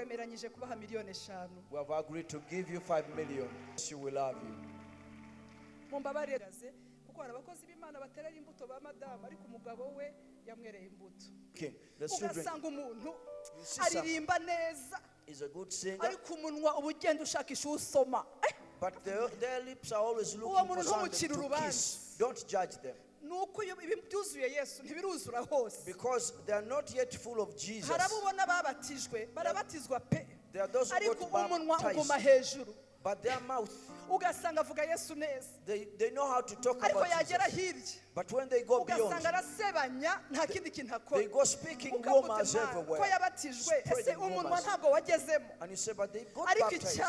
twemeranyije kubaha miliyoni 5. We have agreed to give you 5 million. She will love you. Mumbabariraze kuko abakozi b'Imana baterera imbuto ba madam ariko umugabo we yamwereye imbuto. Okay, the children. Ugasanga umuntu aririmba neza. Is a good singer. Ariko umunwa ubugenda ushakisha usoma. But their lips are always looking for something to kiss. Don't judge them. Because they are not yet full of Jesus. There are those who got baptized. But their mouth, they know how to talk about Jesus. But when they go beyond, they go speaking rumors everywhere. And you say, but they got baptized.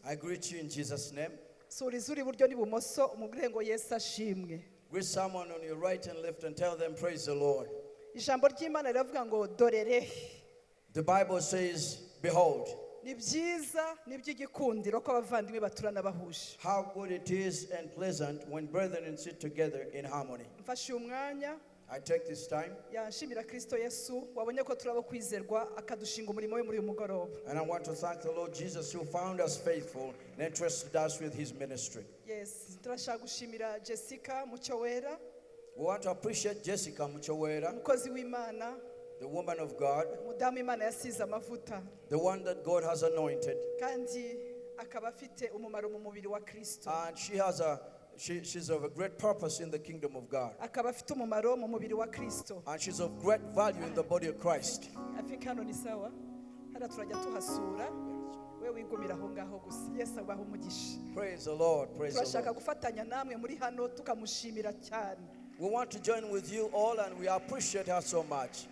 I greet you in Jesus' name. Greet someone on your right and left and tell them, praise the Lord. The Bible says, behold, how good it is and pleasant when brethren sit together in harmony. I take this time and I want to thank the Lord Jesus who found us faithful and entrusted us with his ministry. Yes, we want to appreciate Jessica Muchowera, the woman of God, the one that God has anointed. And she's of a great purpose in the kingdom of God. And she's of great value in the body of Christ. Praise the Lord. Praise the Lord. We want to join with you all and we appreciate her so much.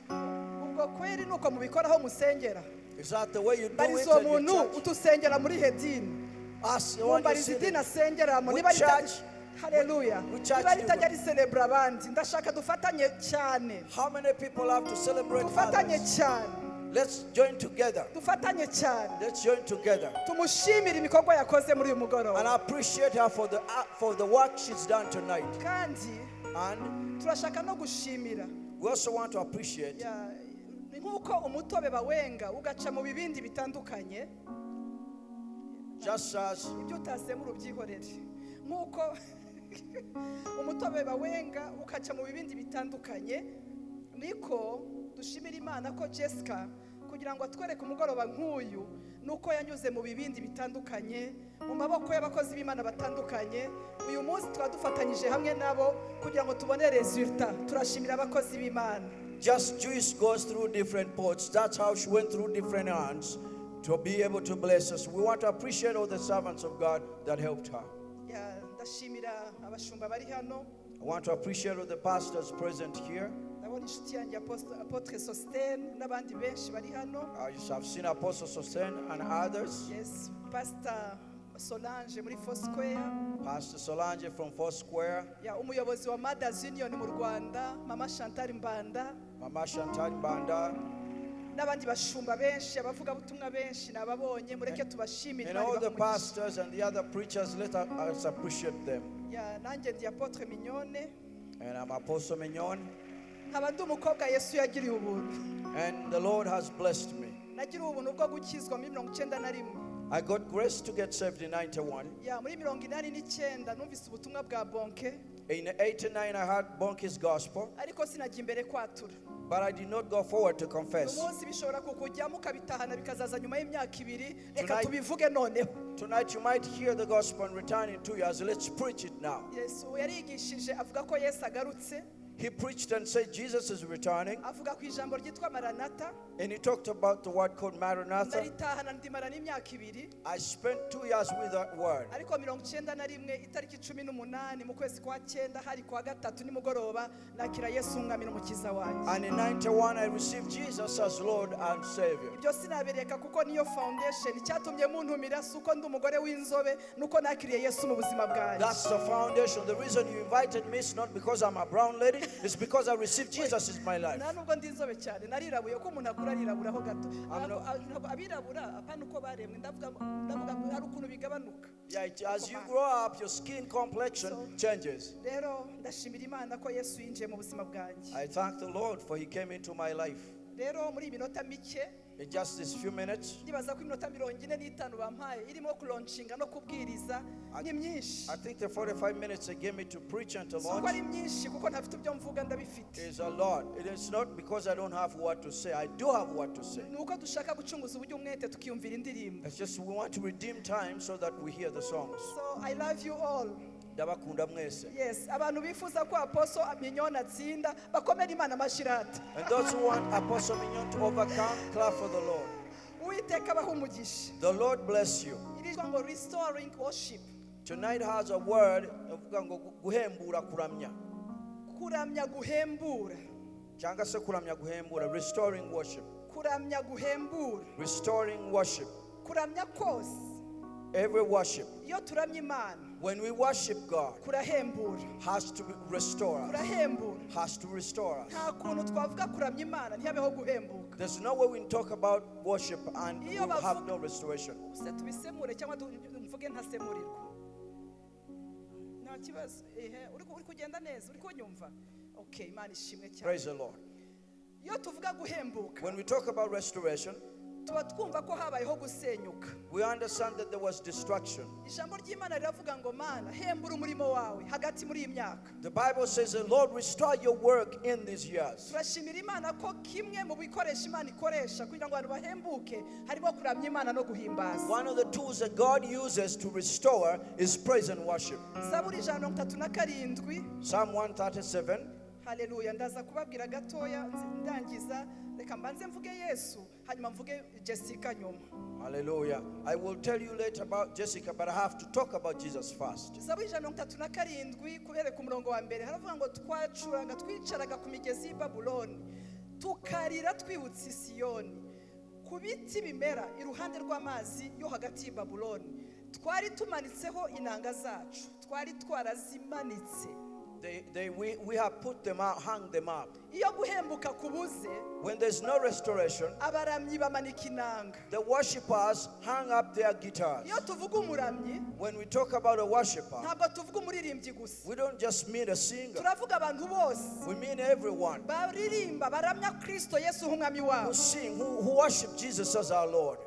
Is that the way you do it in your church? Hallelujah. How many people have to celebrate others? Let's join together. Let's join together. And appreciate her for the work she's done tonight. And we also want to appreciate just as umutobe bawenga ukaca mu bibindi bitandukanye niko dushimira Imana ko Jessica kugira ngo atwereke umugoroba nk'uyu nuko yanyuze mu bibindi bitandukanye mu maboko y'abakozi b'Imana batandukanye uyu munsi twadufatanyije hamwe nabo kugira ngo tubone resultat. Turashimira abakozi b'Imana. Just juice goes through different pots. That's how she went through different hands to be able to bless us. We want to appreciate all the servants of God that helped her. I want to appreciate all the pastors present here. I've seen Apostle Sosten and others. Yes, Pastor Solange muri Foursquare. Pastor Solange from Foursquare. Umuyobozi wa Mothers Union mu Rwanda, Mama Chantal Mbanda. N'abandi bashumba benshi abavuga butumwa benshi nababonye mureke tubashimire. And all the pastors and the other preachers, let us appreciate them. Nanjye ndi apotre Mignonne. And I'm Apostle Mignonne. Nkaba ndi umukobwa Yesu yagiriye ubuntu. And the Lord has blessed me. Nagiriye ubuntu bwo gukizwa muri 91. I got grace to get saved in 91. Muri 89 numvise ubutumwa bwa Bonke. In 89 I heard Bonke's gospel. Ariko sinajya imbere kwatura. But I did not go forward to confess. Tonight you might hear the gospel and return in 2 years. Let's preach it now. He preached and said Jesus is returning. And he talked about the word called Maranatha. I spent 2 years with that word. And in 91 I received Jesus as Lord and Savior. That's the foundation. The reason you invited me is not because I'm a brown lady. It's because I received Jesus in my life. Yeah, as you grow up, your skin complexion changes. Rero ndashimira Imana ko Yesu yinjiye mu buzima bwanjye. I thank the Lord for He came into my life. Rero muri iminota mike In just these few minutes, ndibaza ko iminota 45 bampaye irimo kulaunchinga no kubwiriza ni myinshi. I think the 45 minutes they gave me to preach and to So launch ari myinshi kuko ntafite ibyo mvuga ndabifite. is a lot. It is not because I don't have what to say. I do have what to say. Nuko dushaka gucunguza uburyo umwete tukiyumvira indirimbo. It's just we want to redeem time so that we hear the songs. So I love you all. Ndabakunda mwese. Yes, abantu bifuza ko Apostle Mignonne atsinda bakomera Imana amashirata. And those who want Apostle Mignonne to overcome, clap for the Lord. Uwiteka abahe umugisha. The Lord bless you. It is ngo restoring worship. Tonight has a word uvuga ngo guhembura kuramya. Kuramya guhembura. Cyangwa se kuramya guhembura, restoring worship. Kuramya guhembura. Restoring worship. Kuramya kose. Every worship. Iyo turamya Imana. When we worship God, kurahembura. has to restore us. Kurahembura. Has to restore us. Nta kuntu twavuga kuramya Imana ntihabeho guhembuka. There's no way we can talk about worship and we have no restoration. Use tubisemure cyangwa mvuge ntasemurirwa. Nta kibazo. Uri kugenda neza, uri kunyumva. Okay, Imana ishimwe cyane. Praise the Lord. Iyo tuvuga guhembuka. When we talk about restoration, tuba twumva ko habayeho gusenyuka. we understand that there was destruction. Ijambo ry'Imana riravuga ngo Mana hembura umurimo wawe hagati muri iyi myaka. The Bible says, the Lord restore your work in these years. Turashimira Imana ko kimwe mu bikoresha Imana ikoresha kugira ngo abantu bahembuke harimo kuramya Imana no guhimbaza. One of the tools that God uses to restore is praise and worship. Zaburi 137. Psalm 137. Haleluya, ndaza kubabwira gatoya ndangiza reka mbanze mvuge Yesu hanyuma mvuge Jessica nyuma. Hallelujah. I will tell you later about Jessica, but I have to talk about Jesus first. Zaburi 137 kubera ku murongo wa mbere haravuga ngo twacuranga twicaraga ku migezi y'i Babuloni tukarira twibutse Siyoni ku biti bimera iruhande rw'amazi yo hagati y'i Babuloni twari tumanitseho inanga zacu twari twarazimanitse. We have put them out, hung them up. When there's no restoration, the worshippers hang up their guitars. When we talk about a worshipper, we don't just mean a singer. We mean everyone who sing, who worship Jesus as our Lord.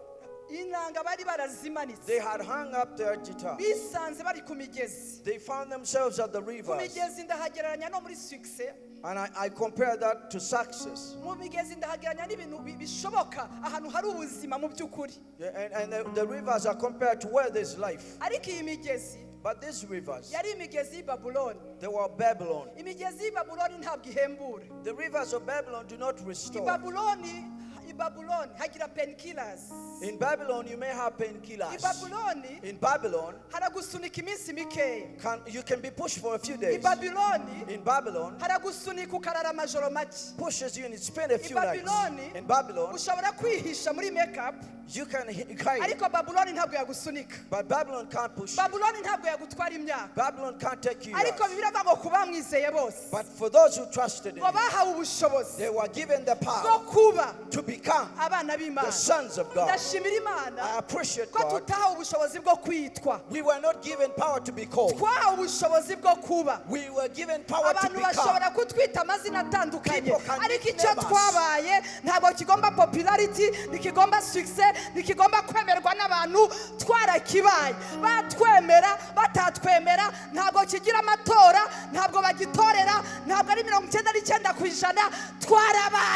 They had hung up their guitar. They found themselves at the rivers. And I compare that to success. Yeah, and the rivers are compared to where there's life. But these rivers, they were Babylon. The rivers of Babylon do not restore. In Babylon, you may have painkillers. In Babylon, you can be pushed for a few days. In Babylon, pushes you and spend a few nights. In Babylon, you can hide. But Babylon can't push you. Babylon can't take you out. But for those who trusted in Him, they were given the power to become the sons of God. I appreciate God. We were not given power to be called. We were given power to become. People can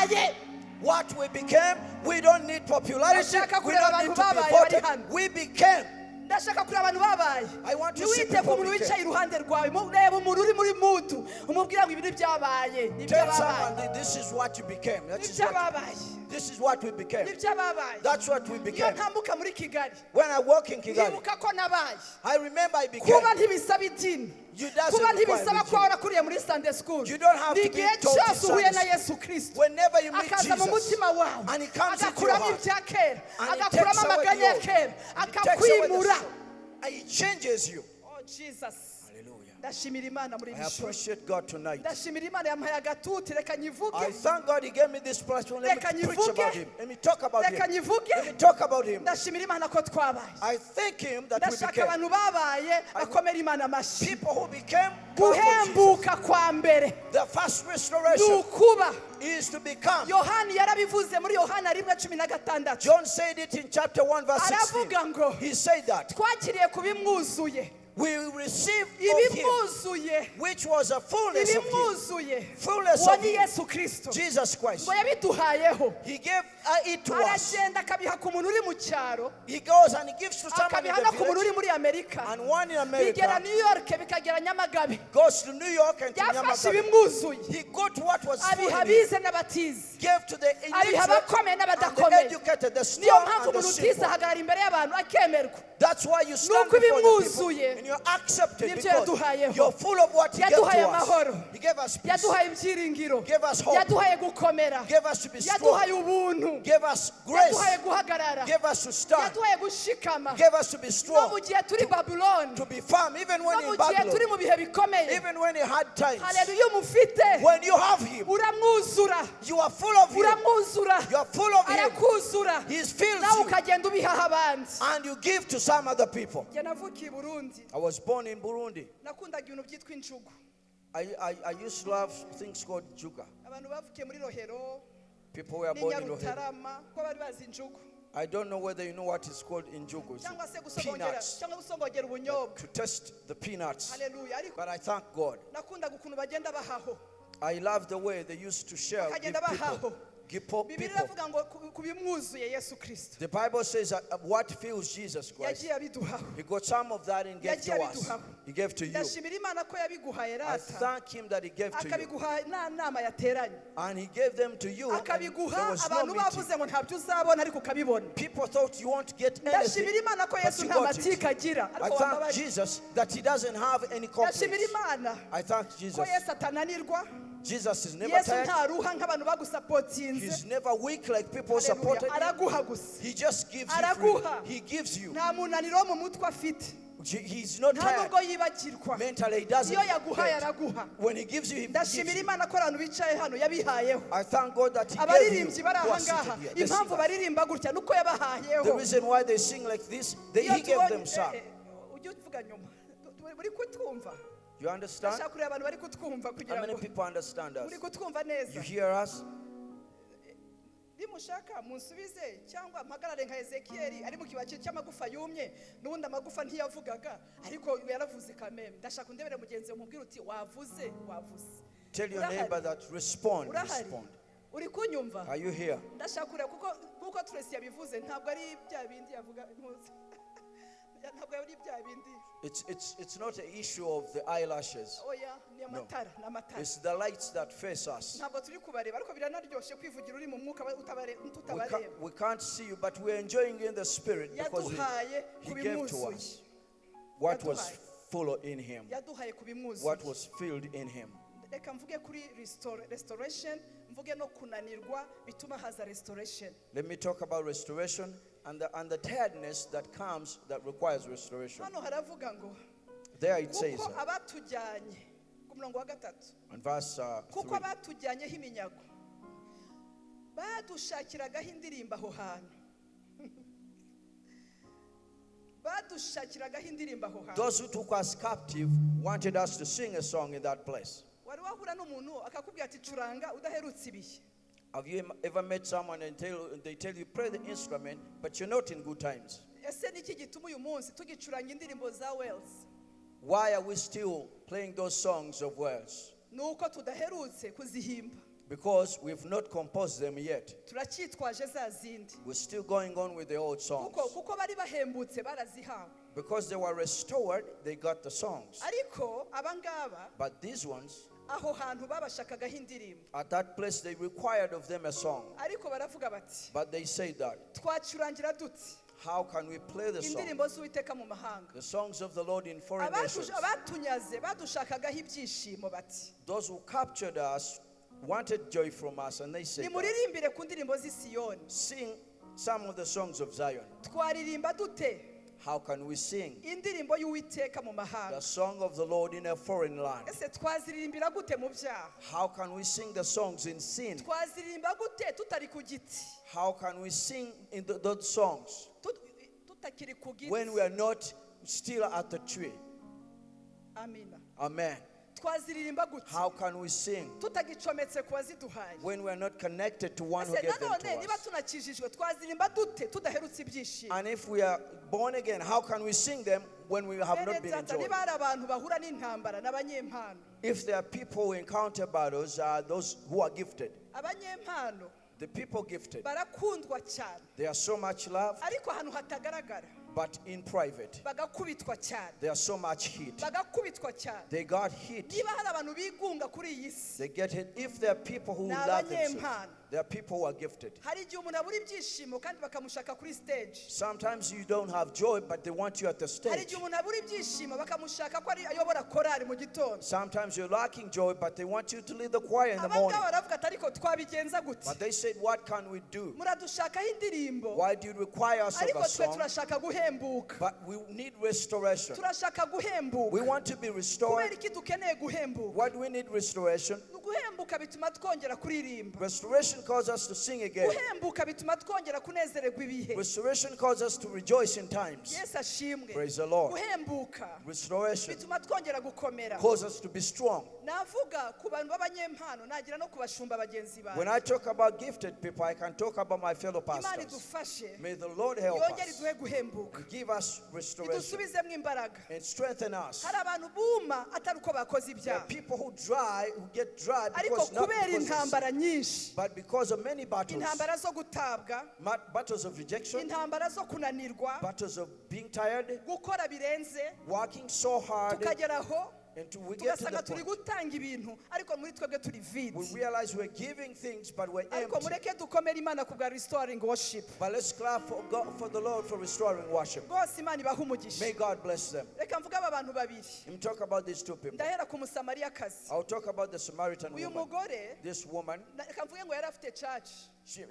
name What we became, we don't need popularity. We don't need to be voted. We became. I want to see people became. Tell someone that this is what you became. This is what we became. That's what we became. When I walk in Kigali, I remember I became. You don't have to be told to Sunday school. Whenever you meet Jesus, and He comes into your heart, and He takes away your, and He changes you. Oh, Jesus. Hallelujah. ndashimira Imana muri I bisho appreciate God tonight. ndashimira Imana yampaye agatuti reka I nyivuge thank God He gave me this platform. Let me Reka preach nyivuge. about Him. Let me talk about reka Him. nyivuge Let me talk about Him. ndashimira Imana ko twabaye I thank Him that we ndashaka became abantu babaye bakomera Imana amashyi people who became God for Jesus. guhembuka kwa mbere The first ni restoration ukuba is to become. Yohani yarabivuze muri Yohana 1:16 John said it in chapter 1 verse 16. aravuga ngo He said that twakiriye kubimwuzuye we received of Him, ibimwuzuye which was a fullness of Him. ibimwuzuye Fullness uwo of ni Him. Yesu Kristo Jesus Christ. ngo yabiduhayeho He gave it to us. aragenda akabiha ku muntu uri mu cyaro He goes and He gives to someone in akabiha no the ku muntu uri village. muri Amerika And one in bigera America New York bikagera Nyamagabe goes to New York and to yafashe Nyamagabe. ibimwuzuye He got what was full abiha in Him. abize n'abatizi Gave to the abiha illiterate abakomeye and the n'abadakomeye educated, the niyo strong mpamvu and the umuntu simple. utize ahagarara imbere y'abantu akemerwa That's why you stand Nuko before the people ibimwuzuye and you're accepted nibyo because yaduhayeho. you're full of what He gave to yaduhaye us. amahoro He gave us peace. yaduhaye ibyiringiro Gave us hope. yaduhaye gukomera Gave us to be yaduhaye strong. ubuntu Gave us grace. yaduhaye guhagarara Gave us to stand. yaduhaye gushikama Gave us to be no strong. mu gihe turi Babuloni To be firm even no when mu in gihe turi Babylon. mu bihe bikomeye Even when in hard times. haleluya umufite When you have Him, uramwuzura you are full of Him. uramwuzura You are full of Him. arakuzura He fills nawe you. ukagenda ubihaha abandi And you give to some other people. njye navukiye i Burundi I was born in Burundi. nakundaga ibintu byitwa injugu I used to love things called juga. abantu bavukiye muri Rohero People were born in Rohero. n'Inyarutarama ko bari bazi injugu I don't know whether you know what is called injugu. It's cyangwa se gusogongera peanuts. cyangwa gusogongera ubunyobwa To test the peanuts. haleluya ariko But I thank God. nakundaga ukuntu bagenda bahaho I love the way they used to share. Give bakagenda bahaho people. Bibiliya iravuga ngo kubimwuzuye Yesu Kristo The Bible says that what fills Jesus Christ. yagiye abiduhaho He got some of that and gave to Yagiye us. abiduhaho. He gave to you. ndashimira Imana ko yabiguhaye I rata thank Him that He gave to you. akabiguha nta nama yateranye And He gave them to you. And there akabiguha was no abantu meeting. bavuze ngo ntabyo uzabona ariko ukabibona People thought you won't get anything. ndashimira Imana ko But Yesu you nta got it. matika agira I ariko thank wambabarira Jesus that He doesn't have any ndashimira complaints. Imana I thank ko Jesus. Yesu atananirwa Jesus is never Yesu tired. ntaruha nk'abantu bagusapotinze He's never weak like people Haleluya, supported him. araguha gusa He just gives you Araguha. freely. He gives you. nta munaniro wo mu mutwe afite He's not nta tired. nubwo yibagirwa Mentally, he doesn't. iyo yaguhaye forget. araguha When He gives you, He gives ndashimira you. Imana ko abantu bicaye hano yabihayeho I thank God that He gave abaririmbyi you bari who are aha ngaha seated here. The impamvu singers. baririmba gutya nuko yabahayeho The reason why they sing like this, Iyo He gave tubonye- them some. ujye uvuga nyuma uri kutwumva You understand? ndashaka kureba abantu bari kutwumva How kugira many ngo people understand us? uri kutwumva neza You hear us? nimushaka munsubize cyangwa mpagarare nka Ezekiyeli ari mu kibazo cy'amagufa yumye n'ubundi amagufa ntiyavugaga ariko yaravuze kameme ndashaka undebere mugenzi wawe mubwira uti wavuze Tell your Urahari? neighbor that respond. urahari Respond. uri kunyumva Are you here? ndashaka kureba kuko Tracy yabivuze ntabwo ari bya bindi yavuga ntuzi ntabwo ari bya bindi It's not an issue of the eyelashes. oya ni amatara ni amatara It's the lights that face us. ntabwo turi kubareba ariko biranaryoshye kwivugira uri mu mwuka tutabareba We can't see you, but we're enjoying in the spirit because yaduhaye He gave to kubimwuzuye us what was Yaduhaye. full in Him, yaduhaye kubimwuzuye what was filled in Him. reka mvuge kuri restoration mvuge no kunanirwa bituma haza restoration Let me talk about restoration and the tiredness that comes that requires restoration. hano haravuga ngo There it says kuko abatujyanye ku murongo wa 3 in verse kuko 3. abatujyanyeho iminyago badushakiragaho indirimbo aho hantu badushakiragaho indirimbo aho hantu Those who took us captive wanted us to sing a song in that place. wari wahura n'umuntu akakubwira ati curanga udaherutse ibihe Have you ever met someone and they tell you play the instrument, but you're not in good times? ese niki gituma uyu munsi tugicuranga indirimbo za Wales Why are we still playing those songs of Wales? nuko tudaherutse kuzihimba Because we've not composed them yet. turacyitwaje za zindi We're still going on with the old songs. kuko bari bahembutse barazihawe Because they were restored, they got the songs. ariko abangaba But these ones, aho hantu babashakagaho indirimbo at that place, they required of them a song. ariko baravuga bati But they say that, twacurangira duti how can we play the song? indirimbo z'Uwiteka mu mahanga The songs of the Lord in foreign nations. abatunyaze badushakagaho ibyishimo bati Those who captured us wanted joy from us, and they said, that, nimuririmbire ku ndirimbo z'i Siyoni sing some of the songs of Zion. twaririmba dute How can we sing indirimbo y'Uwiteka mu the mahanga? song of the Lord in a foreign land? Ese twaziririmbira gute mu byaha? How can we sing the songs in sin? Twaziririmba gute tutari ku giti? How can we sing in those songs Tutakiri ku giti? when we are not still at the tree? Amina. Amen. Twaziririmba gute? How can we sing Tutagicometse ku baziduhaye? when we are not connected to one who Ese gave them nanone to niba us? tunakijijwe twaziririmba dute tudaherutse ibyishimo? And if we are born again, how can we sing them when we have not been Tata, enjoying? niba hari abantu bahura n'intambara n'abanyempano. If there are people who encounter battles, those who are gifted. Abanyempano The people gifted, barakundwa cyane, they are so much loved, ariko ahantu hatagaragara but in private, bagakubitwa cyane, they are so much hit. bagakubitwa cyane. They got hit. Niba hari abantu bigunga kuri iyi si, They get hit. If there are people who Ni love themselves, abanyempano. there are people who are gifted. hari igihe umuntu abura ibyishimo kandi bakamushaka kuri stage. Sometimes you don't have joy, but they want you at the Hari stage. igihe umuntu abura ibyishimo bakamushaka ko ari ayobora korari mu gitondo. Sometimes you're lacking joy, but they want you to lead the choir in the Abangaba morning. baravuga ati ariko twabigenza gute? But they said, what can we do? Muradushakaho indirimbo, Why do you require us of ariko a twe song? turashaka guhembuka. But we need restoration. Turashaka We guhembuka. want to be Kubera restored. iki dukeneye guhembuka? Why do we need restoration? Guhembuka bituma twongera kuririmba. Restoration calls us to sing again. Guhembuka bituma twongera kunezererwa ibihe. Restoration calls us to rejoice in times. Yesu ashimwe. Praise the Lord. Guhembuka Restoration bituma twongera gukomera. calls us to be strong. Navuga ku bantu b'abanyempano, nagira no ku bashumba bagenzi When banjye. I talk about gifted people, I can talk about my fellow Imana pastors. idufashe, May the Lord help yongere us iduhe guhembuka, and give us restoration idusubizemo imbaraga. and strengthen us. Hari abantu buma atari uko bakoze There are ibyaha, people who get dry ariko because not kubera because of sin, intambara nyinshi, but because of many battles. intambara zo gutabwa, Battles of rejection, intambara zo kunanirwa, battles of being tired, gukora birenze, working so hard tukageraho until we get to tugasanga the turi point gutanga ibintu, ariko muri twebwe turi vide. we realize we're giving things, but we're Ariko empty. mureke dukomere Imana ku bwa restoring worship. But let's clap for God, for the Lord, for restoring worship. Rwose Imana ibahe umugisha. May God bless them. Reka mvuge aba bantu babiri. Let me talk about these two people. Ndahera ku Musamariyakazi. I'll talk about the Samaritan Uyu woman. mugore, This woman, reka mvuge ngo yari afite church.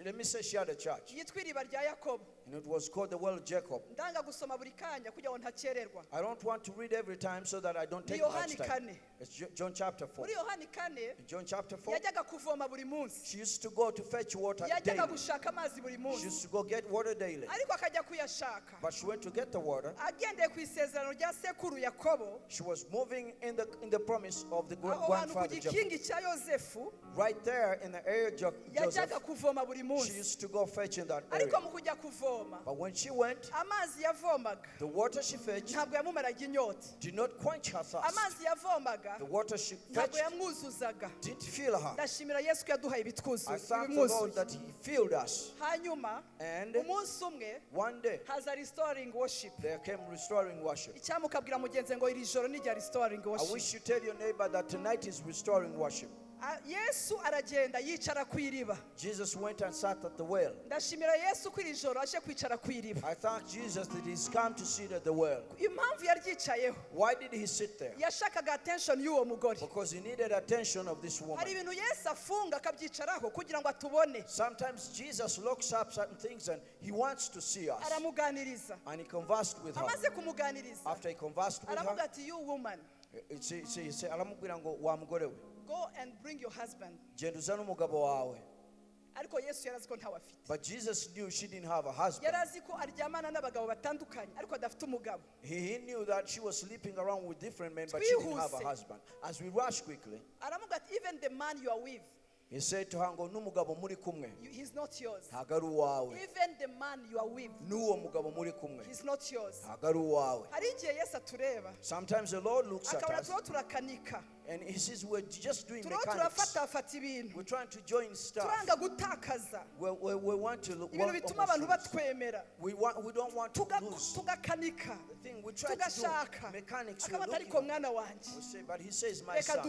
let me say she had a church, Yitwa iriba rya Yakobo. and it was called the Well of Jacob. Ndanga gusoma buri kanya kugira ngo ntakererwa. I don't want to read every time so that I don't Ni take much Yohani time. 4. It's John chapter 4. Muri Yohani 4 In John chapter 4, yajyaga kuvoma buri munsi. she used to go to fetch water Yajyaga daily. gushaka amazi buri She munsi. used to go get water daily. Ariko akajya kuyashaka. But she went to get the water. Agendeye ku isezerano rya sekuru Yakobo. She was moving in the promise of the Aho hantu ku grandfather Jacob. gikingi cya Yosefu Right there in the area of Joseph, yajyaga kuvoma buri she munsi. used to go fetch in that area. Ariko mu kujya kuvoma, But when she went, amazi yavomaga the water she fetched ntabwo yamumaraga inyota. did not quench her thirst. Amazi yavomaga The water she ntabwo fetched yamwuzuzaga. didn't fill her. Ndashimira Yesu ko yaduhaye I ibitwuzuye, thank the Lord ibimwuzuye. that He filled us. Hanyuma And umunsi umwe one day, haza restoring worship. there came restoring worship. Icyamukabwira mugenzi ngo iri joro ni rya restoring I worship. wish you tell your neighbor that tonight is restoring worship. Yesu aragenda yicara ku iriba. Jesus went and sat at the well. Ndashimira Yesu ko iri joro aje kwicara ku iriba. I thank Jesus that He's come to sit at the well. Impamvu yaryicayeho, Why did He sit there? yashakaga attention y'uwo mugore. Because He needed attention of this Hari woman. ibintu Yesu afunga akabyicaraho kugira ngo atubone. Sometimes Jesus looks up certain things and He wants to see us. Aramuganiriza. And He conversed with her. Amaze kumuganiriza, After He conversed with aravuga her, ati you woman, aramubwira ngo wa mugore we, go and bring your husband. genda uzane umugabo wawe. Ariko Yesu yari azi ko ntawe afite. But Jesus knew she didn't have a husband. Yari azi ko aryamana n'abagabo batandukanye ariko adafite umugabo. He knew that she was sleeping around with different men, but she didn't have a husband. As we rush quickly, Aravuga ati even the man you are with, He said to her ngo n'umugabo muri kumwe he's not yours. ntabwo ari uwawe. Even the man you are with, N'uwo mugabo muri kumwe he's not yours. ntabwo ari uwawe. Hari igihe Yesu atureba Sometimes the Lord looks at akabona us turiho turakanika, and He says we're just doing turiho mechanics. turafatafata ibintu, We're trying to join stuff. turanga gutakaza We want to ibintu bituma abantu batwemera, we don't want to lose. tugakanika. The thing We try to do mechanics. Akaba ariko mwana wanje. But he says, my son,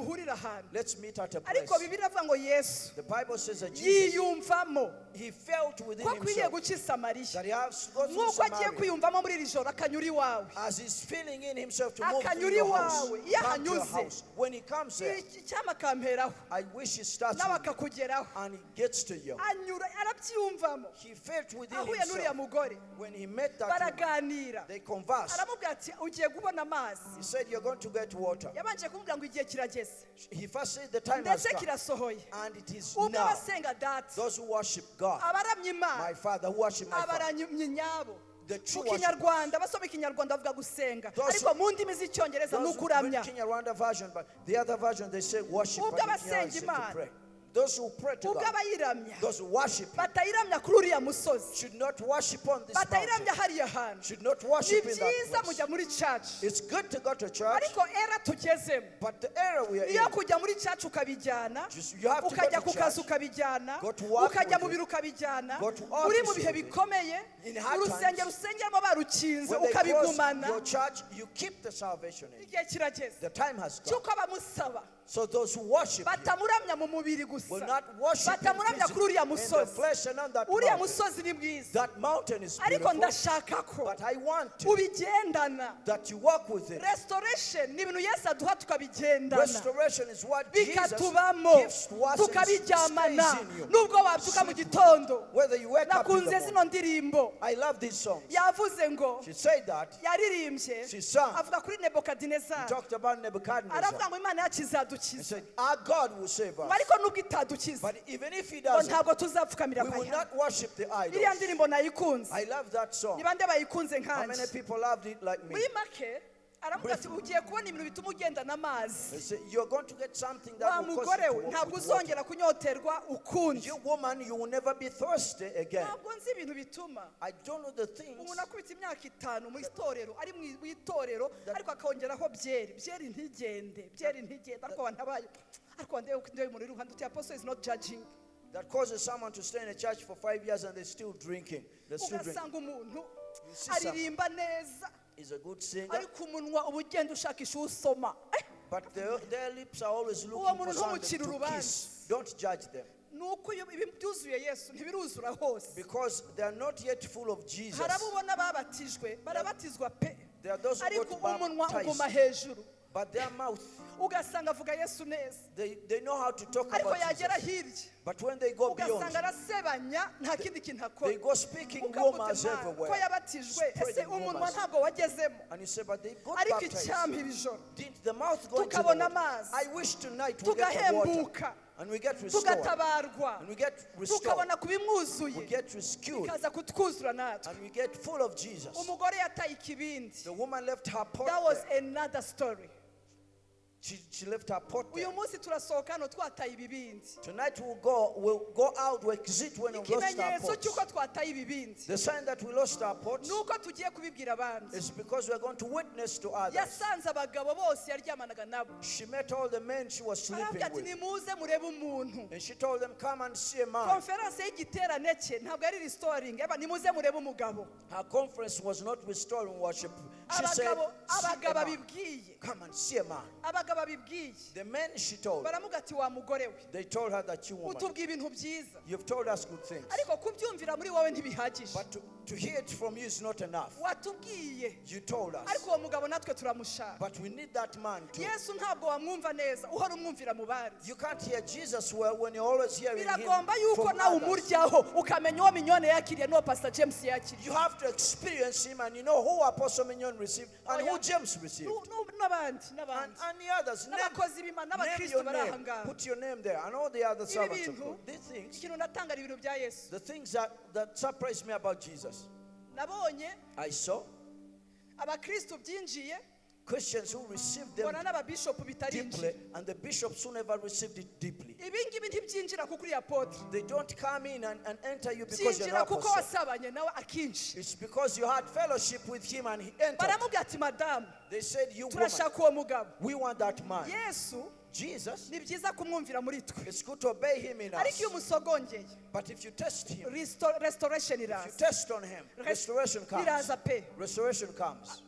let's meet at a place. Ariko Bibiliya avuga ngo Yesu The Bible says that Jesus, yiyumvamo he felt within ko akwiriye himself guca Samariya that he has to go through nk'uko agiye Samaria. kwiyumvamo muri iri joro akanyura iwawe. As he's feeling in himself to move Akanyura through your house, iwawe. Iyo come to your ahanyuze. house. When he comes there, Icyama akamperaho I wish he starts nawe with you akakugeraho. and he gets to you. Anyura arabyiyumvamo. He felt within Ahuye n'uriya himself mugore when he met that woman, baraganira. they conversed. Aramubwira ati ugiye kubona amazi. He said, you're going to get water. Yabanje kumubwira ngo igihe kirageze. He first said the time has Ndetse come. kirasohoye. And it is Ubwo now. abasenga data. Those who worship God, Abaramya my Imana. Father, who worship my Father, Abaramya nyabo. the true Mu worship. Kinyarwanda abasoma Ikinyarwanda bavuga gusenga. Those Ariko mu ndimi z'Icyongereza ni Those who ukuramya. read Kinyarwanda version, but the other version they say worship. Ubwo But in abasenga Kinyarwanda, Imana. to pray. Those who pray to Ubwo God, abayiramya. those who worship Him, Batayiramya kuri uriya musozi. should not worship on this Batayiramya mountain. hariya hantu. Should not Ni worship in byiza that place. mujya muri church. It's good to go to church, Ariko era tugezemo. but the area we are in, Niyo kujya muri church ukabijyana. you have to Ukajya go ku to kazi church, ukabijyana. go to work Ukajya mu with biro ukabijyana. go to Uri mu office bihe with it. bikomeye. In hard Urusengero times, usengeramo barukinze when they close your ukabigumana. church, you keep the salvation in. Igihe kirageze. The time has come. Cyuko abamusaba. So those who worship you Batamuramya mu mubiri will gusa. not worship Him Batamuramya kuri uriya in the musozi. flesh and on that Uriya mountain. musozi ni mwiza. That mountain is Ariko beautiful, ndashaka ko but I want to, ubigendana. that you walk with it. Restoration ni ibintu Yesu aduha tukabigendana. Restoration is what Jesus Bikatubamo gives to us and tukabiryamana. stays in you. Nubwo wabyuka mu gitondo. Whether you wake up in the Nakunze morning. zino ndirimbo. I love these songs. Yavuze ngo She said that. yaririmbye. She sang. Avuga kuri He Nebukadinezari. talked about Nebuchadnezzar. Aravuga ngo Imana yacu He izadukiza. said, our God will save us. Ariko nubwo itadukiza. But even if He ngo doesn't, ntabwo tuzapfukamira we will Bayali. not worship the Iriya idols. ndirimbo nayikunze. I love that song. Ni bande bayikunze How many nkanje? people loved it like me? Muri make aravuga ati ugiye kubona ibintu bituma ugenda n'amazi. They say, you're going to get something Wa that will cause mugore you we to walk ntabwo with water. uzongera kunyoterwa ukundi. You woman, you will never be thirsty again. Ntabwo nzi ibintu bituma I don't know the things umuntu akubita imyaka 5 mu itorero ari mu itorero ariko akongeraho byeri ntigende ariko wantabaye ariko ndewe umuntu uri ruhande uti apostle is not judging. that causes someone to stay in a church for 5 years and they're still drinking. They're still drinking. Ugasanga umuntu see some- aririmba neza He's a good singer, ariko umunwa ubugenda ushakisha usoma. but their lips are always Uwo looking for muntu someone ntumucire to urubanza. kiss. Don't judge them. Nuko ibi byuzuye Yesu ntibiruzura hose. Because they are not yet full of Jesus. Harabubona babatijwe barabatizwa pe. There are those who Ariko got umunwa uguma baptized, hejuru. but their mouth, Ugasanga avuga Yesu neza. they know how to talk Ariko about yagera Jesus. hirya. But when they go beyond, Ugasanga arasebanya nta kindi kintu they akora. go speaking Ukavuga rumors uti, "Man, ko everywhere. yabatijwe ese Spreading umunwa rumors. ntabwo wagezemo." And you say, but they got Ariko baptized. icyampa iri joro Didn't the mouth go into the tukabona water? amazi. I wish tonight we get the water Tugahembuka. and we get restored. Tugatabarwa. And we get restored. Tukabona We kubimwuzuye. get rescued. Ikaza kutwuzura natwe. And we get full of Jesus. Umugore yataye ikibindi. The woman left her pot That was there. another story. She left her pot there. Uyu munsi turasohoka hano twataye ibibindi. Tonight we'll go out, we'll exit when we lost our Ikimenyetso pots. cy'uko twataye ibibindi. The sign that we lost our pots Nuko tugiye kubibwira abandi. is because we're going to witness to others. Yasanze abagabo bose yaryamanaga nabo. She met all the men she was sleeping Arabwira ati with. nimuze murebe umuntu. And she told them, come and see a man. Konferanse y'igiterane cye ntabwo ari restoring. Eba nimuze murebe umugabo. Her conference was not restoring worship. She said, Abagabo see a abagabo man. abibwiye. Come and see a man. Abagabo abibwiye. The men she told, Baramuga ati wa mugore we. they told her that you woman, Utubwiye ibintu byiza. you've told us good things. Ariko kubyumvira muri wowe ntibihagije. But to hear it from you is not enough. Watubwiye. You told us. Ariko uwo mugabo natwe turamushaka. But we need that man too. Yesu ntabwo wamwumva neza uhora umwumvira mu bandi. You can't hear Jesus well when you're always hearing him Biragomba yuko from nawe others. umuryaho ukamenya uwo Mignonne yakiriye n'uwo Pastor James yakiriye. You have to experience him and you know who Apostle Mignonne received and who James received. N'abandi. And the others. N'abakozi b'Imana Name n'abakristo your bari aha name. ngaha. Put your name there. And all the other Ibi servants of bintu God. These things, ikintu natanga ari ibintu bya Yesu. the things that surprised me about Jesus. Nabonye I saw abakristo byinjiye Christians who received them bona n'ababishop bitarinjiye. deeply and the bishops who never received it deeply. Ibi ngibi ntibyinjira kuko uri apotre. They don't come in and enter you because you're an Byinjira kuko apostle. wasabanye nawe akinshi. It's because you had fellowship with him and he entered. Baramubwira ati madamu They said, you woman, turashaka uwo mugabo. we want that man. Yesu Jesus, ni byiza kumwumvira muri twe. it's good to obey him in Ariko iyo us. umusogongeye But if you test him, restoration if you iraza. test on him, restoration comes. Iraza pe. Restoration comes.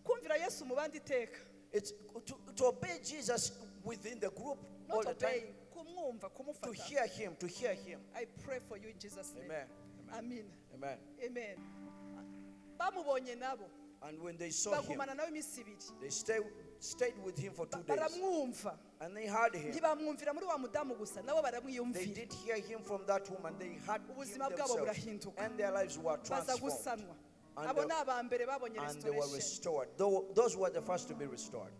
Ko kumvira Yesu mu bandi iteka. It's to obey Jesus within the group all the time. Kumwumva, kumufata. To hear him. I pray for you in Jesus' name. Amen. Amen. Amen. Bamubonye nabo. And when they saw him, bagumana nawe imisi ibiri. they stayed with him for 2 days. Baramwumva. And they heard him. Ntibamwumvira muri wa mudamu gusa, nabo baramwiyumvira. They did hear him from that woman. They heard him Ubuzima bwabo themselves. burahinduka. And their lives were transformed. Abo ni abambere babonye And they were restored. Those were the first to be restored.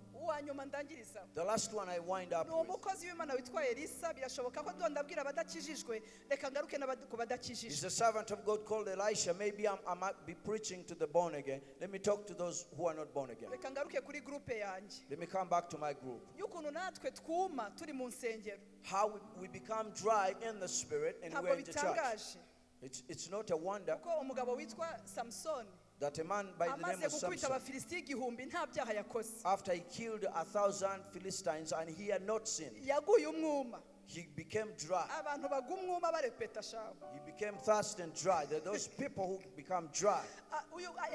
The last one I wind up with. He's a servant of God called Elisha. Maybe I might be preaching to the born again. Let me talk to those who are not born again. Let me come back to my group. How we become dry in the spirit and we're in the church. It's not a wonder that a man by the name of Samson, after he killed 1,000 Philistines and he had not sinned, he became dry. He became thirsty and dry. There are those people who become dry.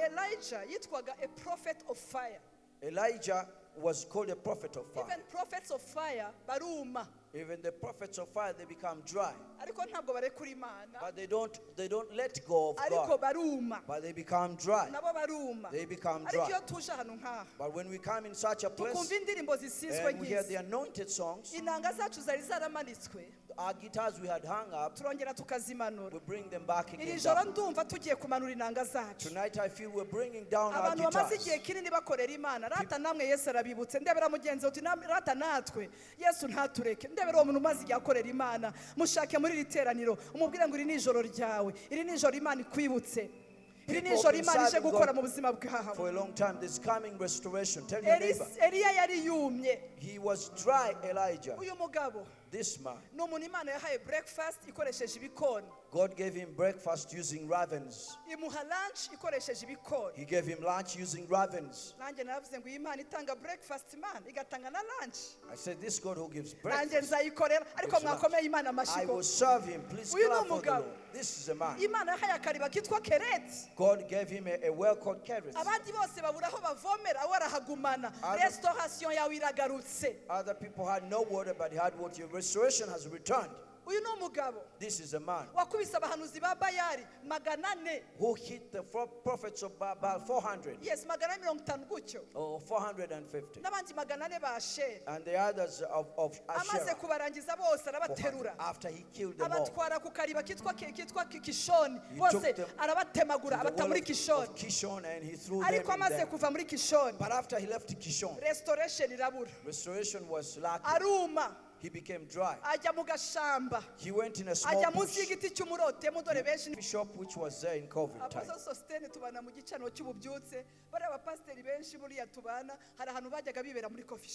Elijah a prophet of fire. Elijah was called a prophet of fire. Even prophets of fire baruma. Even the prophets of fire, they become dry. But they don't let go of God. But they become dry. They become dry. But when we come in such a place and we hear the anointed songs, our guitars we had hung up, we bring them back again down. Tonight I feel we're bringing down our guitars. Umuntu umaze igihe akorera Imana mushake muri iri teraniro umubwire ngo iri ni ijoro ryawe, iri ni ijoro Imana ikwibutse, iri ni ijoro Imana ije gukora mu buzima bwawe. For a long time there's coming restoration. Tell your neighbor. Eliya yari yumye. He was dry, Elijah. Uyu mugabo this man, no umuntu Imana yahaye breakfast ikoresheje ibikoni. God gave him breakfast using ravens. Imuha lunch ikoresheje ibikoni. He gave him lunch using ravens. Nanjye naravuze ngo Imana itanga breakfast man igatanga na lunch. I said this God who gives breakfast. Nanjye nzayikorera ariko mwakomeye Imana amashiko. I will serve him. Please clap for the Lord. This is a man. Imana yahaye akariba kitwa Kereti. God gave him a well called Kereti. Abandi bose babura aho bavomera warahagumana. Restoration yawe iragarutse. Other people had no water but he had water. Restoration has returned. This is a man who hit the prophets of Baal 400. Yes, 450. Oh, 450. And the others of Asherah. After he killed them all, he took them to the wall of Kishon and he threw them in there. But after he left Kishon, restoration was lacking. He became dry. He went in a small bush. Coffee shop which was there in COVID time.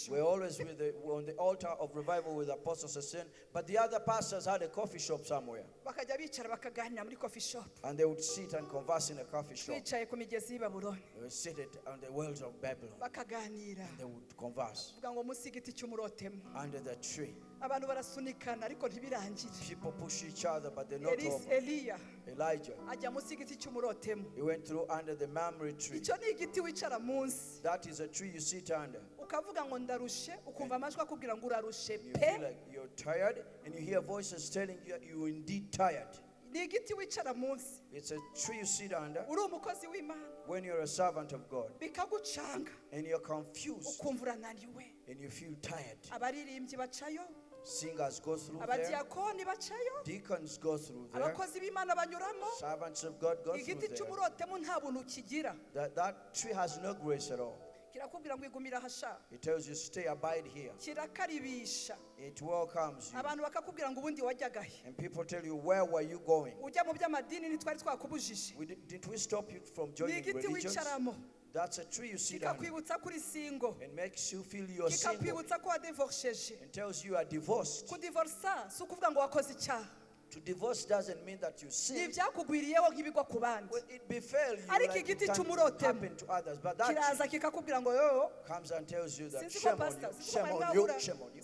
We're always on the altar of revival with Apostle Sassin, but the other pastors had a coffee shop somewhere. And they would sit and converse in a coffee shop. They would sit on the wells of Babylon. And they would converse under the tree. People push each other, but they're not over. Elijah, he went through under the mamre tree. That is a tree you sit under. You feel like you're tired, and you hear voices telling you you're indeed tired. It's a tree you sit under when you're a servant of God and you're confused and you feel tired. Singers go through there. Deacons go through there. Servants of God go through there. That tree has no grace at all. It tells you stay, abide here. It welcomes you. And people tell you, where were you going? Didn't we stop you from joining religions? That's a tree you sit under. And makes you feel you're single. And tells you are divorced. To divorce doesn't mean that you sin. Well, it befell you like it happened to others. But that comes and tells you that shame on you, shame on you, shame on you.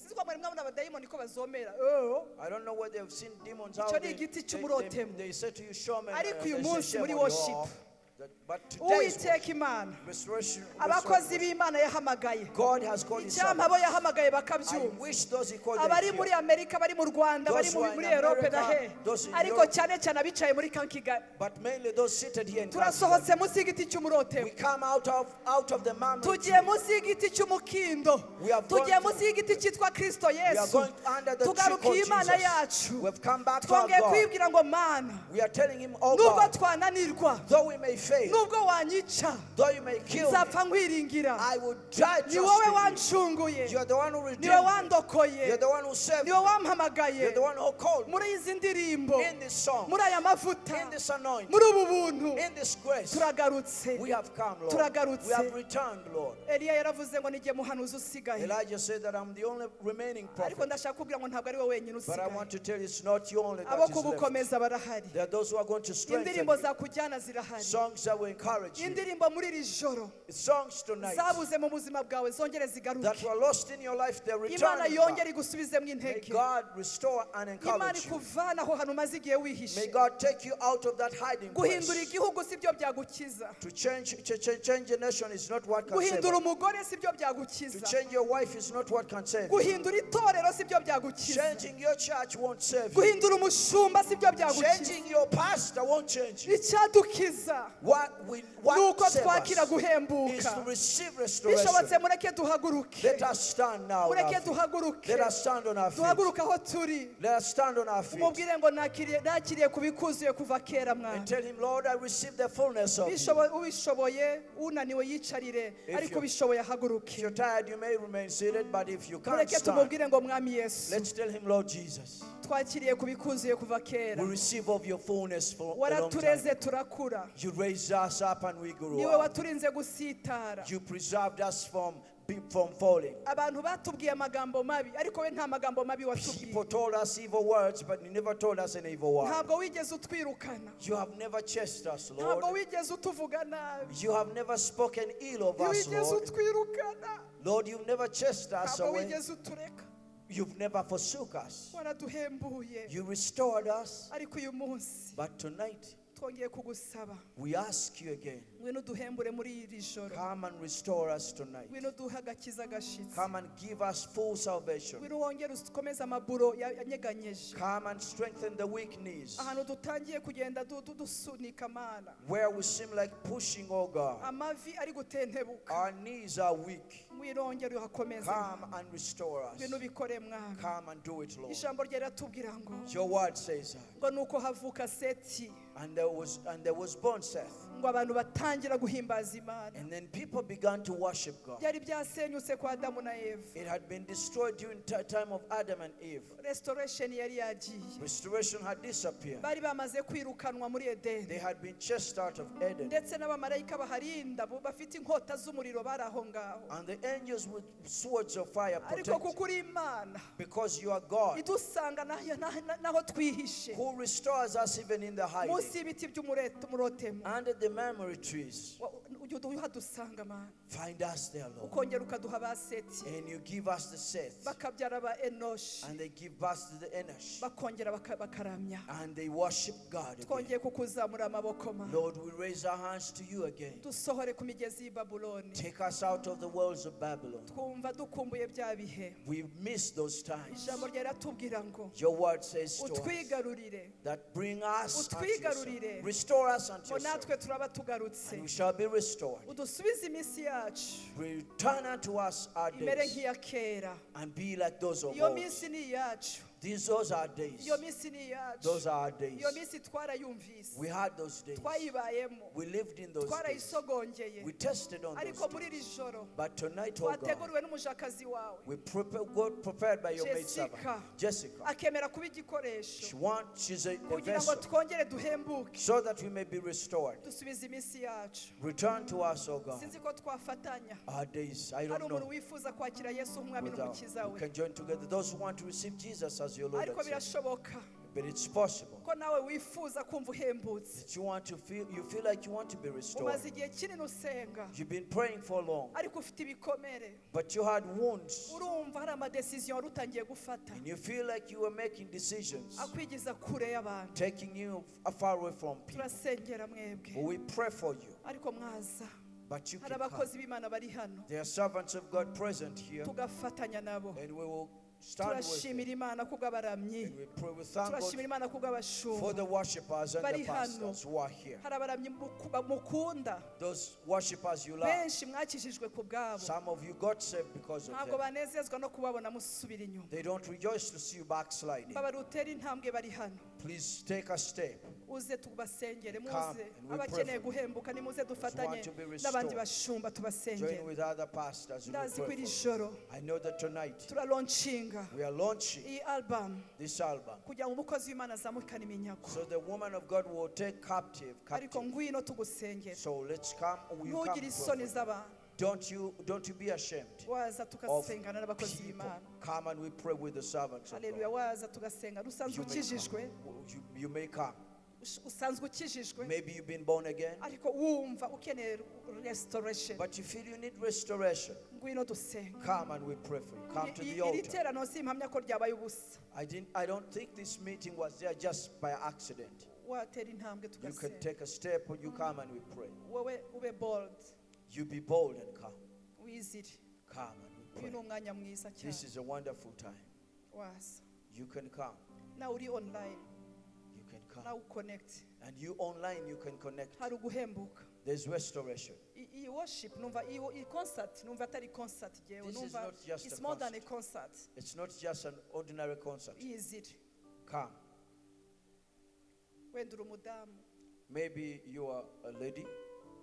I don't know whether they've seen demons out there. They say to you, shame on you. Uwiteka Imana abakozi b'Imana yahamagaye icyampa abo yahamagaye bakabyumva abari muri Amerika bari mu Rwanda bari muri Europe dahe ariko cyane cyane abicaye muri Kigali turasohotse munsi y'igiti cy'umurote tugiye munsi y'igiti cy'umukindo tugiye munsi y'igiti cyitwa Kristo Yesu tugarukiye Imana yacu twongeye kwibwira ngo Mana nubwo twananirwa nubwo wanyica nzapfa nkwiringira ni wowe wancunguye ni wowe wandokoye ni wowe wampamagaye muri izi ndirimbo muri aya mavuta muri ubu buntu turagarutse Eliya yaravuze ngo nijye muhanuzi usigaye ariko ndashaka kubwira ngo ntabwo ari wowe wenyine usigaye abo kugukomeza barahari indirimbo zakujyana zirahari indirimbo muri iri joro zabuze mu buzima bwawe zongere zigaruke Imana yongere igusubizemo intege Imana ikuvana aho hantu umaze igihe wihishe guhindura igihugu si byo byagukiza guhindura umugore si byo byagukiza guhindura itorero si byo byagukiza guhindura umushumba si byo byagukiza icyadukiza nuko twakira guhembuka bishobotse mureke duhaguruke duhaguruke aho turi umubwire ngo nakiriye kubikuzuye kuva kera mwana ubishoboye unaniwe yicarire ariko bishoboye ahaguruke mureke tumubwire ngo mwami Yesu twakiriye kubikuzuye kuva kera waratureze turakura niwe waturinze gusitara falling. Abantu batubwiye amagambo mabi ariko we nta magambo mabi watubwiye. People told us evil words but you never told us an evil word. Ntabwo wigeze utwirukana. You have never chased us, Lord. Ntabwo wigeze utuvuga nabi. You have never spoken ill of us, Lord. Lord, you've never chased us away. Ntabwo wigeze utureka. You've never forsook us. Waraduhembuye. You restored us. Ariko uyu munsi but tonight we ask you again, come and restore us tonight. Come and give us full salvation. Come and strengthen the weak knees. Where we seem like pushing, oh God. Our knees are weak. Come and restore us. Come and do it, Lord. Your word says that. And there was born Seth. And then people began to worship God. It had been destroyed during the time of Adam and Eve. Restoration had disappeared. They had been chased out of Eden. And the angels with swords of fire protected. Because you are God, who restores us even in the hiding. Under the memory trees, find us there, Lord. And you give us the Seth, and they give birth to the Enosh, and they worship God again. Lord, we raise our hands to you again. Take us out of the walls of Babylon. We miss those times. Your word says to us that bring us unto yourself. Restore us unto yourself, and we shall be restored. Return unto us our days and be like those of old. Those are our days. Those are our days. We had those days. We lived in those days. We tested on those days. But tonight, oh God, we prepared by your maidservant, Jessica. She's a vessel so that we may be restored. Return to us, oh God. Our days, I don't know. We can join together. Those who want to receive Jesus as your Lord and Savior. But it's possible ko nawe wifuza kumva uhembutse. that you feel like you want to be restored. Umaze igihe kinini usenga You've been praying for long, ariko ufite ibikomere. but you had wounds, Urumva hari amadecision wari utangiye gufata and you feel like you were making decisions, akwigiza kure y'abantu. taking you far away from people. Turasengera mwebwe But we pray for you, ariko mwaza. but you Hari can come. abakozi b'Imana bari hano There are servants of God present here, tugafatanya nabo. and we will stand with them. Turashimira Imana kubw'abaramyi. And we pray, we thank Turashimira God Imana kubw'abashumba. for the worshippers and the Bari hano. pastors who are here. Hari abaramyi mukunda. Those worshippers you love. Benshi mwakijijwe ku bwabo. Some of you got saved because of Ntabwo them. banezezwa no kubabona musubira inyuma. They don't rejoice to see you backsliding. Babarutera intambwe bari hano. Please take a step. Uze tubasengere Come muze. and we Abakeneye pray for guhembuka nimuze dufatanye want to be restored. n'abandi bashumba Join tubasengere. with other pastors. And Ndazi we ko pray iri for you. joro I know that tonight turalonshinga we are launching iyi album this album, kugira ngo umukozi w'Imana azamukane iminyago. so the woman of God will take captive. Ariko ngwino tugusengere. So let's come. You come Ntugire isoni before. z'abantu. Don't you be ashamed Waza of tugasengana n'abakozi people. b'Imana. Come and we pray with the servants of Haleluya. God. Waza tugasenga. Usanzwe You may ukijijwe. come. You may come. Usanzwe ukijijwe. Maybe you've been born again, Ariko wumva ukeneye restoration. but you feel you need restoration. Ngwino dusenga. Come and we pray for you. Come to the Iri altar. terano simpamya ko ryabaye ubusa. I don't think this meeting was there just by accident. Watera intambwe You can tugasenga. take a step or you come and we pray. Wowe ube bold. You be bold and come. Wizire. Come and we Uyu ni pray. umwanya mwiza This cyane. is a wonderful time. Waza. You can come. Nawe uri online. You can come. Nawe uconnect. And you online, you can connect. Hari uguhembuka. There's restoration. Iyi worship numva iyi concert numva atari concert jewe This is numva not just it's a more than a concert. concert. It's not just an ordinary concert. Yizire. Come. Wenda uri umudamu, Maybe you are a lady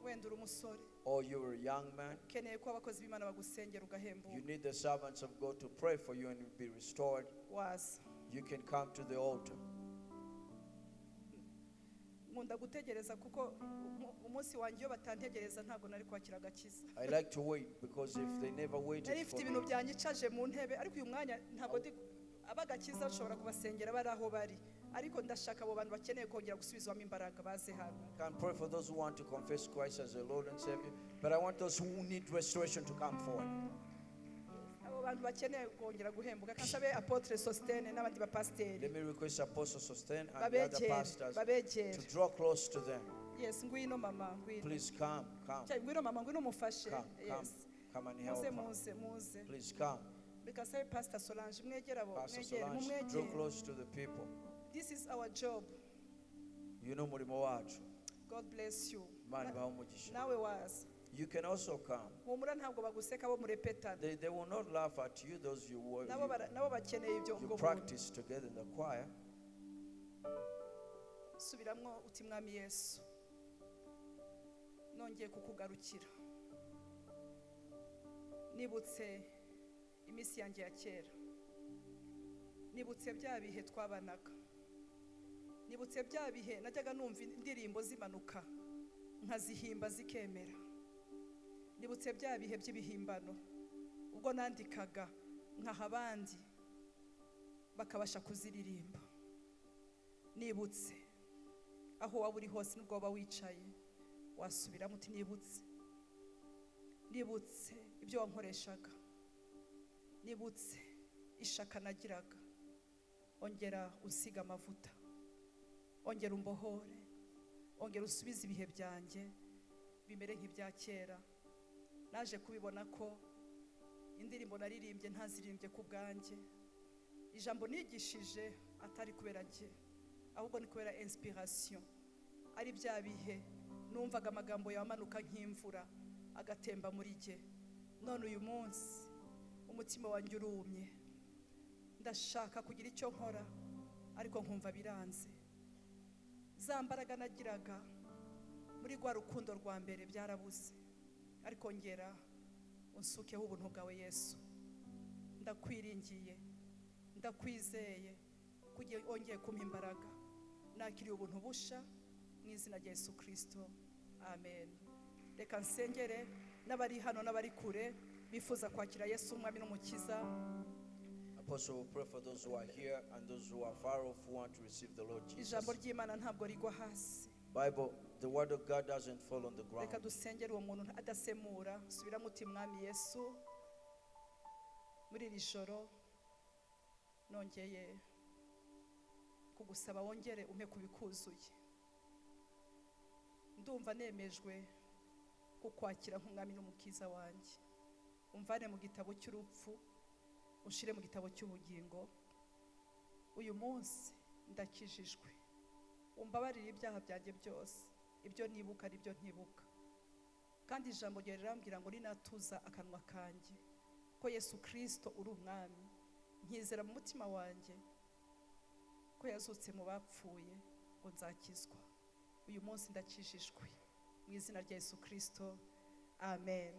wenda uri umusore. or you're a young man. Ukeneye ko abakozi b'Imana bagusengera You ugahembuka. need the servants of God to pray for you and be restored. Waza. You can come to the altar. Nkunda gutegereza kuko umunsi wanjye iyo batantegereza ntabwo nari kwakira agakiza. I like to wait because if they never Nari waited mfite for ibintu me, byanyicaje mu ntebe ariko uyu mwanya ntabwo abagakiza nshobora kubasengera bari aho bari. Ariko ndashaka abo bantu bakeneye kongera gusubizwamo imbaraga baze hano. I can pray for those who want to confess Christ as their Lord and Savior, but I want those who need restoration to come forward. Abo bantu bakeneye kongera guhembuka kasabe apotre Sostene n'abandi bapasteri. Let me request Apostle Sustain and the other pastors babegere. to draw close to them. Yes, ngwino mama, ngwino. Please come. Ngwino mama, ngwino mufashe. Yes. Come and help her. Muze. Please come. Because I Pastor Solange mwegera abo, Pastor mwegere, Solange, draw mumwegere. close to the people. This is our job. You know murimo wacu. God bless you. Imana ibahe umugisha. Nawe waza. You can also come. Humura ntabwo baguseka bo murepetana. They will not laugh at you, those you Nabo bakeneye ibyo you ubwo buntu. practice together in the choir. Subiramwo uti mwami Yesu. Nongeye kukugarukira. Nibutse iminsi yanjye ya kera. Nibutse bya bihe twabanaga. Nibutse bya bihe najyaga numva indirimbo zimanuka nkazihimba zikemera. Nibutse bya bihe by'ibihimbano ubwo nandikaga nkaha abandi bakabasha kuziririmba. Nibutse aho waba uri hose nubwo waba wicaye wasubiramo uti nibutse. Nibutse ibyo wankoreshaga. Nibutse ishaka nagiraga. Ongera usiga amavuta. Ongera umbohore. Ongera usubize ibihe byanjye bimere nk'ibya kera. Naje kubibona ko indirimbo naririmbye ntazirimbye ku bwanjye. Ijambo nigishije atari kubera njye ahubwo ni kubera inspiration. Ari bya bihe numvaga amagambo yamanuka nk'imvura agatemba muri jye. None uyu munsi umutima wanjye urumye. Ndashaka kugira icyo nkora ariko nkumva biranze. Za mbaraga nagiraga muri rwa rukundo rwa mbere byarabuze. Ariko ngera unsukeho ubuntu bwawe Yesu. Ndakwiringiye. Ndakwizeye kugiye ongeye kumpa imbaraga. Nakiriye ubuntu busha mu izina rya Yesu Kristo. Amen. Reka nsengere n'abari hano n'abari kure bifuza kwakira Yesu umwami n'umukiza. apostle will pray for those who are here and those who are far off who want to receive the Lord Jesus. ijambo ry'Imana ntabwo rigwa hasi. Bible, the word of God doesn't fall on the ground. reka dusengere uwo muntu adasemura. subira muti mwami Yesu, muri iri joro nongeye kugusaba wongere umpe kubikuzuye. ndumva nemejwe kukwakira nk'umwami n'umukiza wanjye. umvane mu gitabo cy'urupfu ushire mu gitabo cy'ubugingo. uyu munsi ndakijijwe. umbabarire ibyaha byanjye byose, ibyo nibuka n'ibyo ntibuka. kandi ijambo ryawe rirambwira ngo ninatuza akanwa kanjye ko Yesu Kristo uri umwami, nkizera mu mutima wanjye ko yazutse mu bapfuye, ngo nzakizwa. uyu munsi ndakijijwe mu izina rya Yesu Kristo, amen.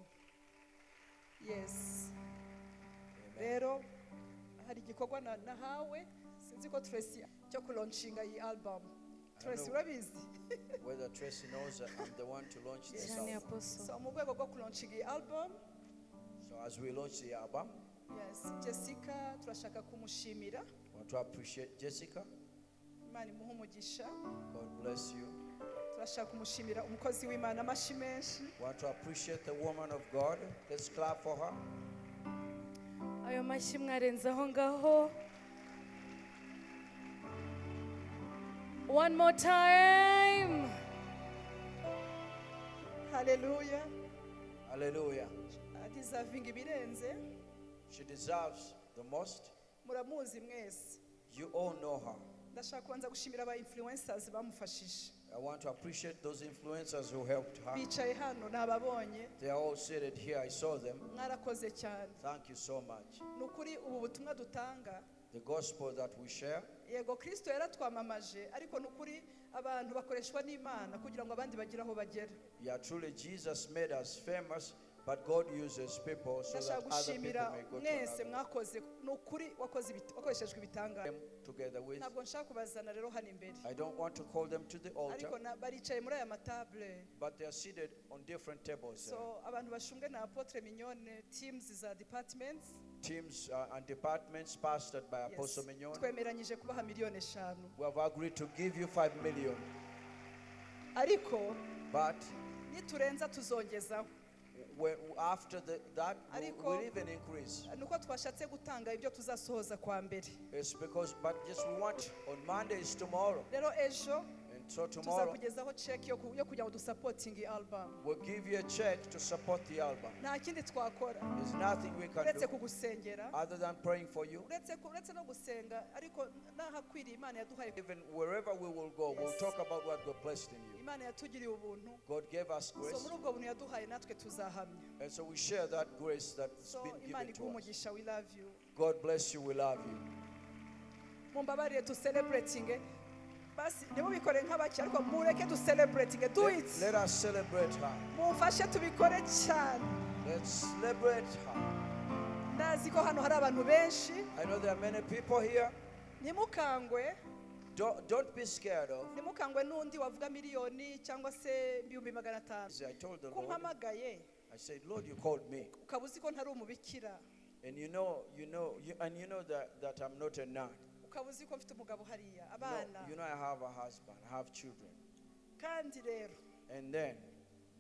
Yes. Rero hari igikorwa nahawe, sinzi ko Tracy cyo kulaunchinga iyi album. Tracy urabizi? Whether Tracy knows that I'm the one to launch this album. So mu rwego rwo kulaunchinga iyi album, so as we launch the album, yes, Jessica turashaka kumushimira. I want to appreciate Jessica. Imana imuhe umugisha. God bless you. turashaka kumushimira umukozi w'Imana amashi menshi. Want to appreciate the woman of God. Let's clap for her. Ayo mashi mwarenzaho ngaho. One more time. Hallelujah. Hallelujah. Deserving ibirenze. She deserves the most. Muramuzi mwese. You all know her. Ndashaka kubanza gushimira aba influencers bamufashije. I want to appreciate those influencers who helped her. Bicaye hano nababonye. They are all seated here. I saw them. Mwarakoze cyane. Thank you so much. Nukuri ubu butumwa dutanga. The gospel that we share. Yego Kristo yaratwamamaje, ariko nukuri abantu bakoreshwa n'Imana kugira ngo abandi bagire aho bagera. Yeah, truly Jesus made us famous, but God uses people so that other people may go to mwese another. mwakoze nukuri wakoreshejwe ibitanga. Together with. Ntabwo nshaka kubazana rero hano imbere. I don't want to call them to the altar. Ariko baricaye muri aya matable. But they are seated on different tables. So abantu bashumbwe na apotre Mignonne, teams za departments. Teams and departments pastored by Apostle Mignonne. Twemeranyije kubaha miliyoni 5. We have agreed to give you 5 million. Ariko but niturenza tuzongezaho. After that we'll even increase. Nuko twashatse gutanga ibyo tuzasohoza kwa mbere. It's because but just we want on Mondays tomorrow. Rero ejo so tomorrow tuzakugezaho check yo kugira ngo dusupporting album. We'll give you a check to support the album. Nta kindi twakora. There's nothing we can do kugusengera other than praying for you. Uretse no gusenga ariko nahakwiriye Imana yaduhaye. Even wherever we will go, we'll talk about what God blessed in you. Imana yatugiriye ubuntu. God gave us grace. So muri ubwo buntu yaduhaye natwe tuzahamya. And so we share that grace that's been given to us. We love you. God bless you, we love you. Mumbabarire to celebrating. Basi nimubikore nk'abaki ariko mureke to celebrating. Do it. Let us celebrate her. Mufashe tubikore cyane. Let's celebrate her. Ndazi ko hano hari abantu benshi. I know there are many people here. Nimukangwe. Don't be scared of. Nimukangwe nundi wavuga miliyoni cyangwa se 500. I told the Lord. Kumpamagaye. I said, Lord, you called me. Ukabuzi ko ntari umubikira. And you know that I'm not a nun. Ukabuzi ko mfite umugabo hariya No, abana. you know I have a husband, I have children. Kandi rero. And then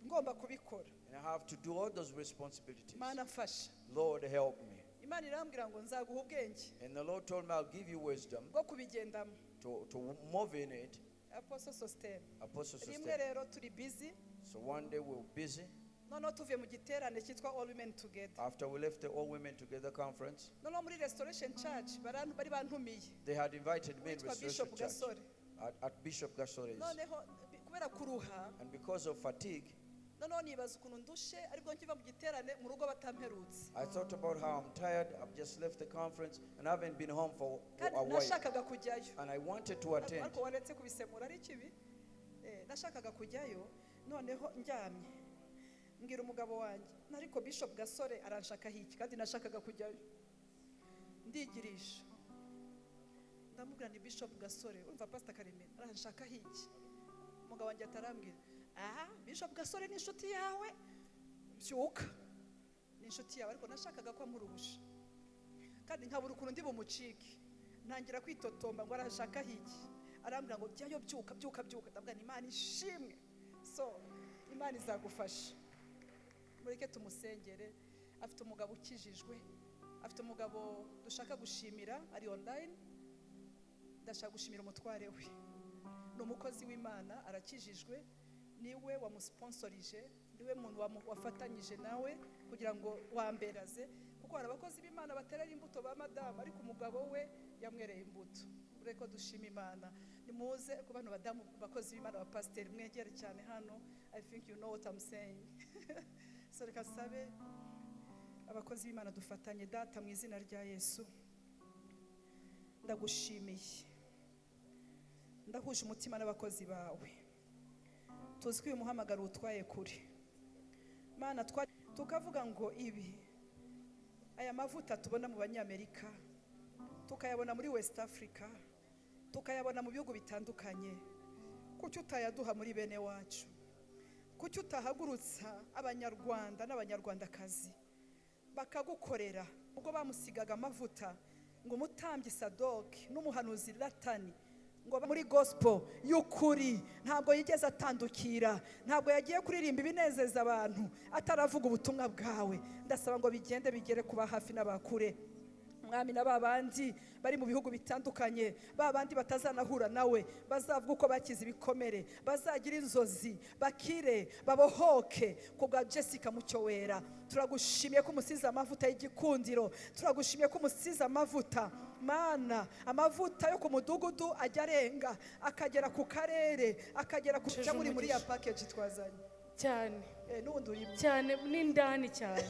ngomba kubikora. And I have to do all those responsibilities. Mana fasha. Lord, help me. Imana irambwira ngo nzaguha ubwenge. And the Lord told me I'll give you wisdom. Bwo kubigendamo. To move in it. Apostle sustain. Rimwe rero turi busy. So one day we're busy. No tuvuye mu giterane cyitwa All Women Together. After we left the All Women Together conference. No muri Restoration Church bari bantumiye. They had invited me to Restoration Church. Gasore. At Bishop Gasore's. Noneho kubera kuruha. And because of fatigue. Nibaza ukuntu ndushe ariko nkiva mu giterane mu rugo batamperutse. I thought about how I'm tired. I've just left the conference and I haven't been home for a while. Nashakaga kujyayo. And I wanted to attend. Ariko waretse kubisemura ari kibi. Nashakaga kujyayo noneho njyamye. Ngira umugabo wanjye nariko Bishop Gasore aranshaka hiki kandi nashakaga kujyayo. Ndigirisha. Ndamubwira ni Bishop Gasore umva Pastor Karime aranshaka hiki. Umugabo wanjye atarambwira Bishop Gasore ni inshuti yawe byuka ni inshuti yawe ariko nashakaga ko amurubusha kandi nkabura ukuntu ndi bumucike ntangira kwitotomba ngo arashaka hiki arambwira ngo jyayo byuka ndabwira ni Imana ishimwe so Imana izagufasha mureke tumusengere afite umugabo ukijijwe afite umugabo dushaka gushimira ari online ndashaka gushimira umutware we ni umukozi w'Imana arakijijwe niwe wamusponsorije niwe muntu wafatanyije nawe kugira ngo wamberaze kuko hari abakozi b'Imana baterera imbuto ba madame ariko umugabo we yamwereye imbuto ureko dushima Imana nimuze ku bantu badamu bakozi b'Imana ba pastor mwegere cyane hano I think you know what I'm saying so reka sabe abakozi b'Imana dufatanye data mu izina rya Yesu ndagushimiye ndahuje umutima n'abakozi bawe tuzi ko uyu muhamagaro utwaye kuri Mana tukavuga ngo ibi aya mavuta tubona mu banyamerika tukayabona muri West Africa tukayabona mu bihugu bitandukanye kuki utayaduha muri bene wacu kuki utahagurutsa abanyarwanda n'abanyarwandakazi bakagukorera ubwo bamusigaga amavuta ngo umutambyi Sadoki n'umuhanuzi Latani ngo muri gospel y'ukuri ntabwo yigeze atandukira ntabwo yagiye kuririmba ibinezeza abantu ataravuga ubutumwa bwawe ndasaba ngo bigende bigere kuba hafi n'abakure mwami na babandi bari mu bihugu bitandukanye babandi batazanahura nawe bazavuga uko bakize ibikomere bazagira inzozi bakire babohoke kubwa Jessica Mucyowera turagushimiye ko umusize amavuta y'igikundiro turagushimiye ko umusize amavuta Mana amavuta yo ku mudugudu ajya arenga akagera ku karere akagera ku cyamuri muri ya package twazanye cyane n'ubundi uri cyane n'indani cyane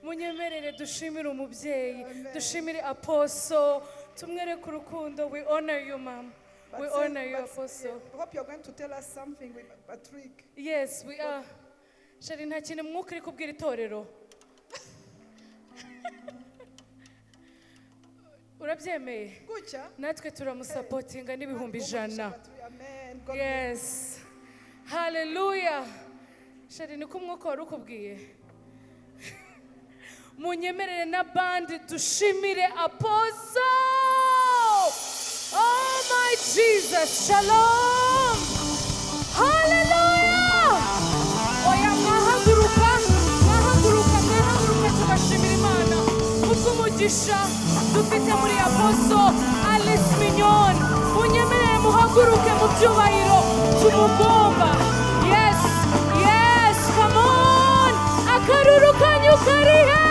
munyemerere dushimire umubyeyi dushimire apostle tumwereke urukundo we honor you mom we honor you apostle I hope you're going to tell us something with Patrick yes we are shari nta kintu mwuka uri kubwira itorero urabyemeye gutya natwe turamusapotinga n'ibihumbi 100 amen yes hallelujah shari niko umwuka wari ukubwiye munyemerere na band dushimire apostle oh my Jesus shalom hallelujah oya mwahaguruka tugashimira Imana kubw'umugisha dufite muri apostle Alice Mignonne munyemerere muhaguruke mu byubahiro tumugomba yes come on akaruru kanyu karihe